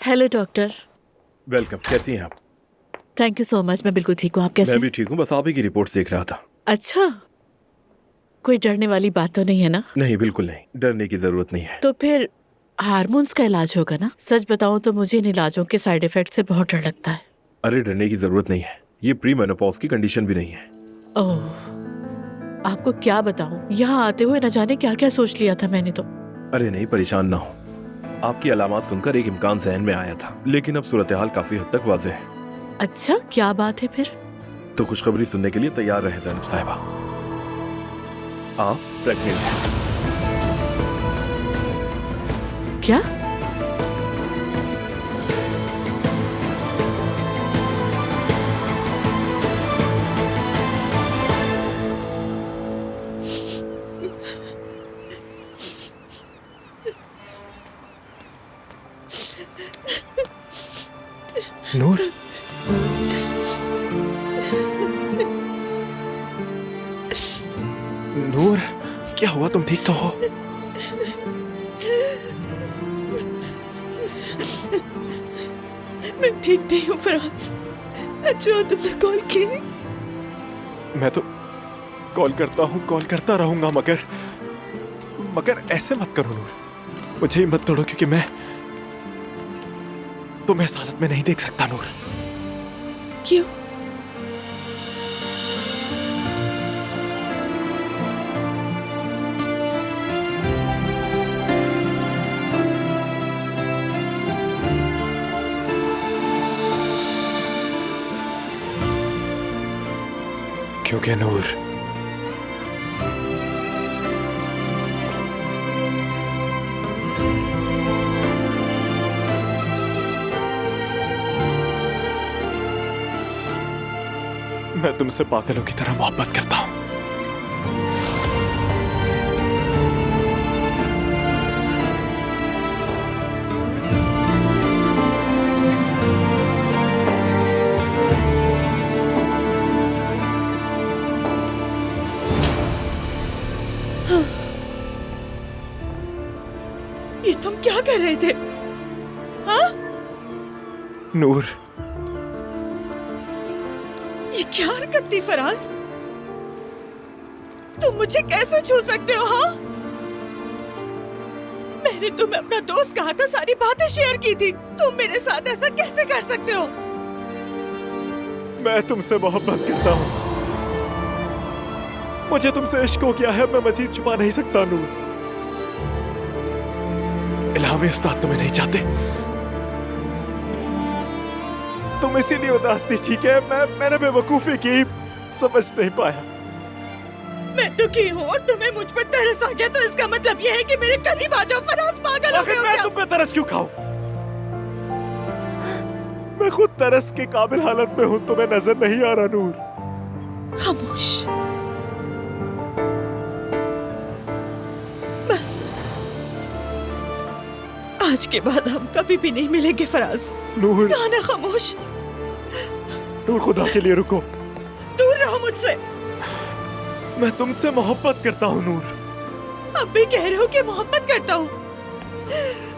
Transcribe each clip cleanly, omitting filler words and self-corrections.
Hello doctor. Welcome. कैसी हैं आप? Thank you so much. मैं बिल्कुल ठीक हूँ। आप कैसे मैं हैं? भी ठीक हूँ, बस आप ही की रिपोर्ट्स देख रहा था। अच्छा, कोई डरने वाली बात तो नहीं है ना? नहीं, बिल्कुल नहीं, डरने की जरूरत नहीं है। तो फिर हार्मोन्स का इलाज होगा ना? सच बताऊं तो मुझे इन इलाजों के साइड इफेक्ट से बहुत डर लगता है। अरे डरने की जरूरत नहीं है, ये प्री मेनोपॉज की कंडीशन भी नहीं है। ओह, आपको क्या बताऊं, यहाँ आते हुए न जाने क्या क्या सोच लिया था मैंने तो। अरे नहीं, परेशान ना हो। आपकी अलामत सुनकर एक इम्कान जहन में आया था, लेकिन अब सूरत हाल काफी हद तक वाज़ेह है। अच्छा, क्या बात है फिर? तो खुशखबरी सुनने के लिए तैयार रहे ज़ैनब साहिबा। आप प्रेग्नेंट हैं। क्या? नूर, नूर, क्या हुआ? तुम ठीक तो हो? मैं ठीक नहीं हूँ फराज। अच्छा तुमने कॉल की? मैं तो कॉल करता रहूंगा, मगर ऐसे मत करो नूर। मुझे ही मत तोड़ो, क्योंकि मैं तुम्हें इस हालत में नहीं देख सकता नूर। क्यों? क्योंकि नूर, मैं तुमसे पागलों की तरह मोहब्बत करता हूं। ये तुम क्या कर रहे थे? हाँ? नूर, ये क्या हरकत थी फराज? तुम मुझे कैसे छू सकते हो? हाँ, मैंने तुम्हें अपना दोस्त कहा था, सारी बातें शेयर की थी। तुम मेरे साथ ऐसा कैसे कर सकते हो? मैं तुमसे मोहब्बत करता हूं। मुझे तुमसे इश्क हो गया है, मैं मजीद छुपा नहीं सकता नूर। इल्हामी उस्ताद तुम्हें नहीं चाहते, तुम इसीलिए उदास थी। ठीक है, मैंने बेवकूफी की, समझ नहीं पाया। मैं दुखी हूँ और तुम्हें मुझ पर तरस आ गया, तो इसका मतलब ये है कि मेरे करीब आ जाओ। फराज, पागल हो गए हो मैं क्या? तुम पे तरस क्यों खाऊं? मैं खुद तरस के काबिल हालत में हूं, तुम्हें नजर नहीं आ रहा नूर? खामोश। बस आज के बाद हम कभी भी नहीं मिलेंगे फराज। नूर, गाना खामोश। नूर, खुदा के लिए रुको। दूर रहो मुझसे। मैं तुमसे मोहब्बत करता हूँ नूर। अब भी कह रहे हो कि मोहब्बत करता हूँ?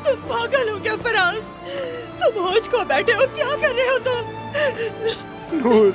तुम पागल हो क्या फराज? तुम होश खो बैठे हो, क्या कर रहे हो तुम? नूर,